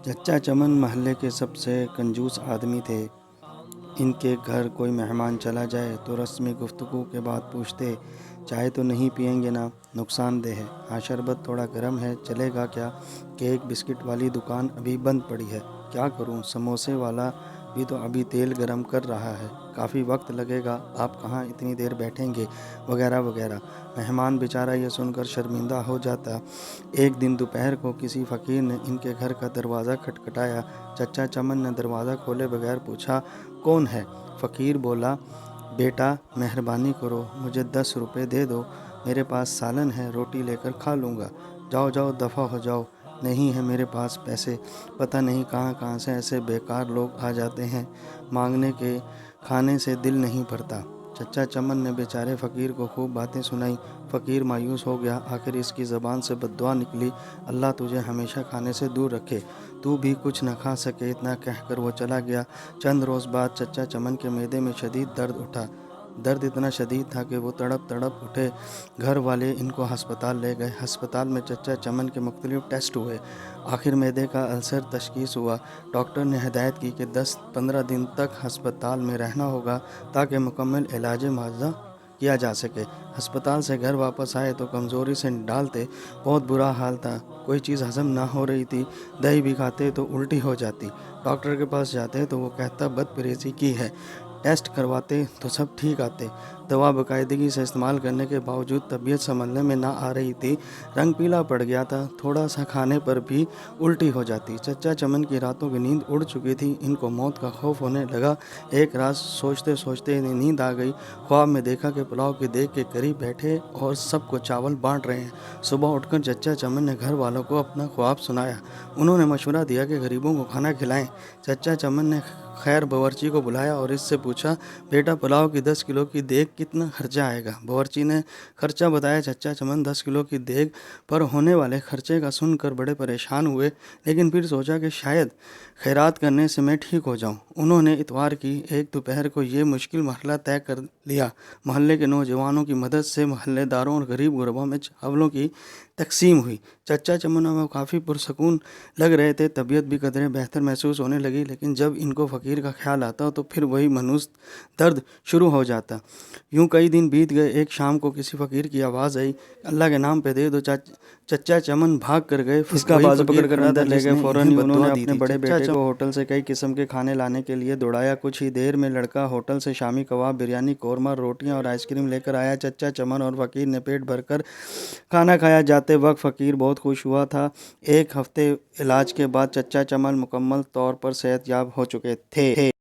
چچا چمن محلے کے سب سے کنجوس آدمی تھے۔ ان کے گھر کوئی مہمان چلا جائے تو رسمی گفتگو کے بعد پوچھتے، چائے تو نہیں پئیں گے نا؟ نقصان دہ ہے۔ ہاں شربت تھوڑا گرم ہے، چلے گا کیا؟ کیک بسکٹ والی دکان ابھی بند پڑی ہے، کیا کروں؟ سموسے والا بھی تو ابھی تیل گرم کر رہا ہے، کافی وقت لگے گا، آپ کہاں اتنی دیر بیٹھیں گے؟ وغیرہ وغیرہ۔ مہمان بیچارہ یہ سن کر شرمندہ ہو جاتا۔ ایک دن دوپہر کو کسی فقیر نے ان کے گھر کا دروازہ کھٹکھٹایا۔ چچا چمن نے دروازہ کھولے بغیر پوچھا، کون ہے؟ فقیر بولا، بیٹا مہربانی کرو، مجھے 10 روپے دے دو، میرے پاس سالن ہے، روٹی لے کر کھا لوں گا۔ جاؤ جاؤ دفع ہو جاؤ، نہیں ہے میرے پاس پیسے، پتہ نہیں کہاں کہاں سے ایسے بیکار لوگ آ جاتے ہیں، مانگنے کے کھانے سے دل نہیں بھرتا۔ چچا چمن نے بیچارے فقیر کو خوب باتیں سنائیں۔ فقیر مایوس ہو گیا، آخر اس کی زبان سے بد دعا نکلی، اللہ تجھے ہمیشہ کھانے سے دور رکھے، تو بھی کچھ نہ کھا سکے، اتنا کہہ کر وہ چلا گیا۔ چند روز بعد چچا چمن کے معدے میں شدید درد اٹھا۔ درد اتنا شدید تھا کہ وہ تڑپ تڑپ اٹھے۔ گھر والے ان کو ہسپتال لے گئے۔ ہسپتال میں چچا چمن کے مختلف ٹیسٹ ہوئے، آخر معدے کا السر تشخیص ہوا۔ ڈاکٹر نے ہدایت کی کہ 10-15 دن تک ہسپتال میں رہنا ہوگا تاکہ مکمل علاج معاوضہ کیا جا سکے۔ ہسپتال سے گھر واپس آئے تو کمزوری سے ڈالتے، بہت برا حال تھا، کوئی چیز ہضم نہ ہو رہی تھی، دہی بھی کھاتے تو الٹی ہو جاتی، ڈاکٹر کے پاس جاتے تو وہ کہتا بد پریزی کی ہے، ٹیسٹ کرواتے تو سب ٹھیک آتے، دوا باقاعدگی سے استعمال کرنے کے باوجود طبیعت سنبھلنے میں نہ آ رہی تھی، رنگ پیلا پڑ گیا تھا، تھوڑا سا کھانے پر بھی الٹی ہو جاتی۔ چچا چمن کی راتوں کی نیند اڑ چکی تھی، ان کو موت کا خوف ہونے لگا۔ ایک رات سوچتے سوچتے انہیں نیند آ گئی، خواب میں دیکھا کہ پلاؤ کی دیگ کے قریب بیٹھے اور سب کو چاول بانٹ رہے ہیں۔ صبح اٹھ کر چچا چمن نے گھر والوں کو اپنا خواب سنایا۔ انہوں نے مشورہ دیا کہ غریبوں کو کھانا کھلائیں۔ چچا چمن نے خیر باورچی کو بلایا اور اس سے پوچھا، بیٹا پلاؤ کی 10 کلو کی دیگ کتنا خرچہ آئے گا؟ باورچی نے خرچہ بتایا۔ چچا چمن 10 کلو کی دیگ پر ہونے والے خرچے کا سن کر بڑے پریشان ہوئے، لیکن پھر سوچا کہ شاید خیرات کرنے سے میں ٹھیک ہو جاؤں۔ انہوں نے اتوار کی ایک دوپہر کو یہ مشکل مرحلہ طے کر لیا۔ محلے کے نوجوانوں کی مدد سے محلے داروں اور غریب غرباء میں چاولوں کی تقسیم ہوئی۔ چچا چمن میں کافی پرسکون لگ رہے تھے، طبیعت بھی قدرے بہتر محسوس ہونے لگی، لیکن جب ان کو فقیر کا خیال آتا تو پھر وہی مانوس درد شروع ہو جاتا۔ یوں کئی دن بیت گئے۔ ایک شام کو کسی فقیر کی آواز آئی، اللہ کے نام پہ دے دو۔ چچا چمن بھاگ کر گئے، اس کا بازو پکڑ کر اندر لے گئے۔ فوراً ہی انہوں نے اپنے بڑے بیٹے کو ہوٹل سے کئی قسم کے کھانے لانے کے لیے دوڑایا۔ کچھ ہی دیر میں لڑکا ہوٹل سے شامی کباب، بریانی، قورمہ، روٹیاں اور آئس کریم لے کر آیا۔ چچا چمن اور فقیر نے پیٹ بھر کر کھانا کھایا۔ جاتے وقت فقیر بہت خوش ہوا تھا۔ ایک ہفتے علاج کے بعد چچا چمن مکمل طور پر صحت یاب ہو چکے تھے۔